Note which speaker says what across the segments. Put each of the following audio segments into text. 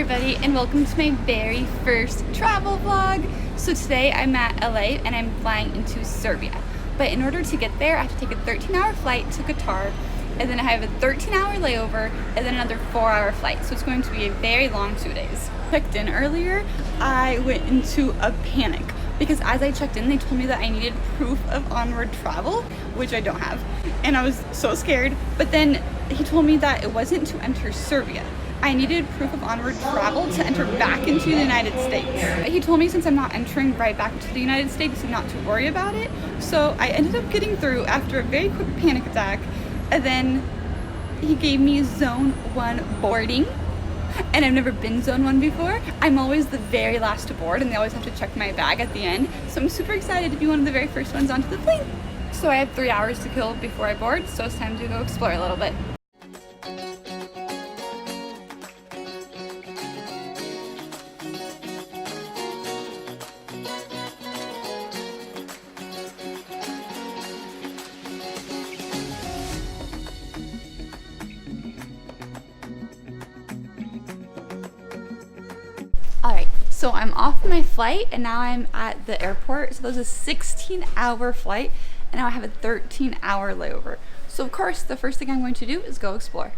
Speaker 1: everybody, and welcome to my very first travel vlog. So today I'm at LA and I'm flying into Serbia. But in order to get there, I have to take a 13-hour flight to Qatar, and then I have a 13-hour layover, and then another 4-hour flight. So it's going to be a very long 2 days. Checked in earlier, I went into a panic because as I checked in, they told me that I needed proof of onward travel, which I don't have. And I was so scared. But then he told me that it wasn't to enter Serbia. I needed proof of onward travel to enter back into the United States. He told me since I'm not entering right back to the United States, not to worry about it. So I ended up getting through after a very quick panic attack. And then he gave me zone 1 boarding. And I've never been zone 1 before. I'm always the very last to board and they always have to check my bag at the end. So I'm super excited to be one of the very first ones onto the plane. So I have 3 hours to kill before I board, so it's time to go explore a little bit. Alright, so I'm off my flight and now I'm at the airport. So that was a 16-hour flight and now I have a 13-hour layover. So of course, the first thing I'm going to do is go explore.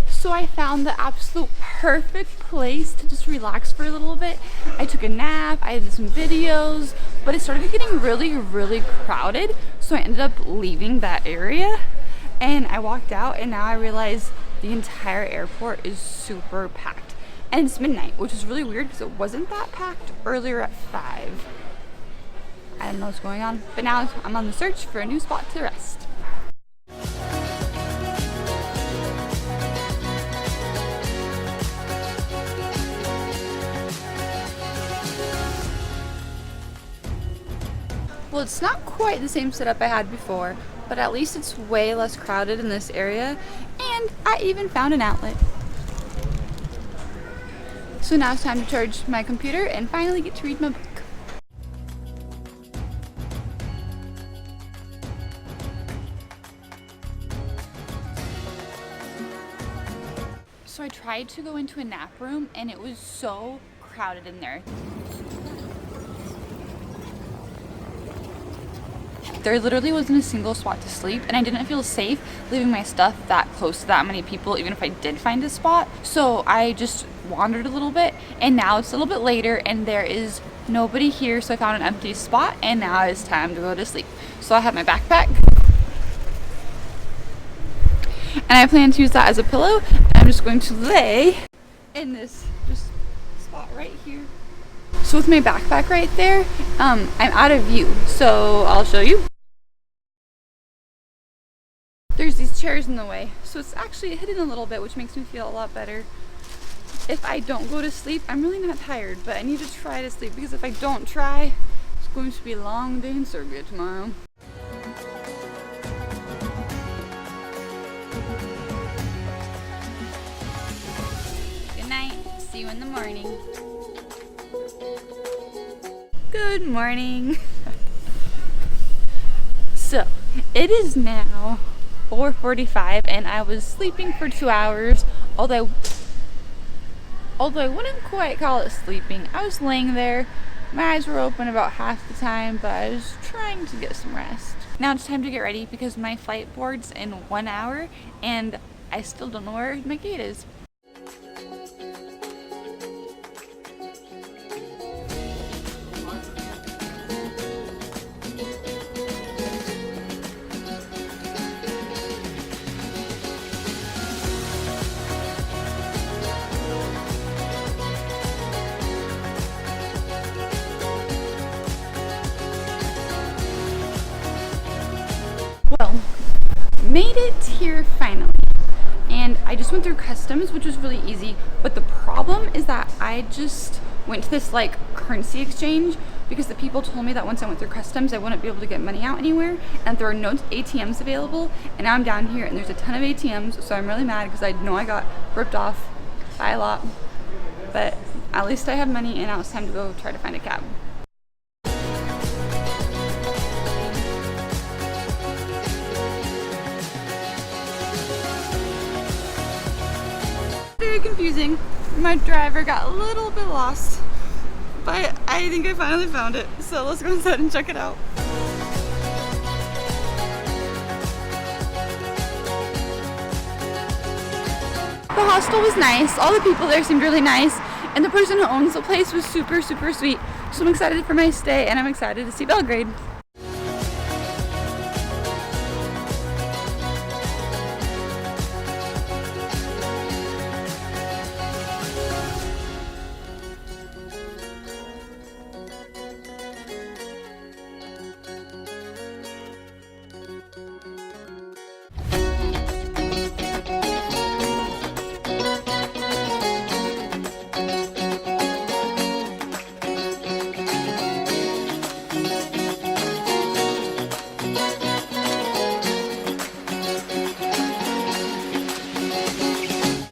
Speaker 1: So I found the absolute perfect place to just relax for a little bit. I took a nap, I did some videos, but it started getting really crowded. So I ended up leaving that area and I walked out and now I realize the entire airport is super packed. And it's midnight, which is really weird because it wasn't that packed earlier at 5. I don't know what's going on, but now I'm on the search for a new spot to rest. Well, it's not quite the same setup I had before, but at least it's way less crowded in this area, and I even found an outlet. So now it's time to charge my computer and finally get to read my book. So I tried to go into a nap room and it was so crowded in there. There literally wasn't a single spot to sleep and I didn't feel safe leaving my stuff that close to that many people even if I did find a spot. So I just wandered a little bit and now it's a little bit later and there is nobody here, so I found an empty spot and now it's time to go to sleep. So I have my backpack and I plan to use that as a pillow and I'm just going to lay in this just spot right here. So with my backpack right there, I'm out of view, so I'll show you. There's these chairs in the way, so it's actually hidden a little bit, which makes me feel a lot better. If I don't go to sleep, I'm really not tired, but I need to try to sleep because if I don't try, it's going to be a long day in Serbia tomorrow. Good night, see you in the morning. Good morning. So it is now 4:45 and I was sleeping for 2 hours, although I wouldn't quite call it sleeping. I was laying there, my eyes were open about half the time, but I was trying to get some rest. Now it's time to get ready because my flight boards in 1 hour and I still don't know where my gate is. Well, made it here finally, and I just went through customs, which was really easy, but the problem is that I just went to this like currency exchange because the people told me that once I went through customs I wouldn't be able to get money out anywhere, and there are no ATMs available, and now I'm down here and there's a ton of ATMs, so I'm really mad because I know I got ripped off by a lot, but at least I have money, and now it's time to go try to find a cab. Very confusing. My driver got a little bit lost, but I think I finally found it. So let's go inside and check it out. The hostel was nice. All the people there seemed really nice, and the person who owns the place was super, super sweet. So I'm excited for my stay, and I'm excited to see Belgrade.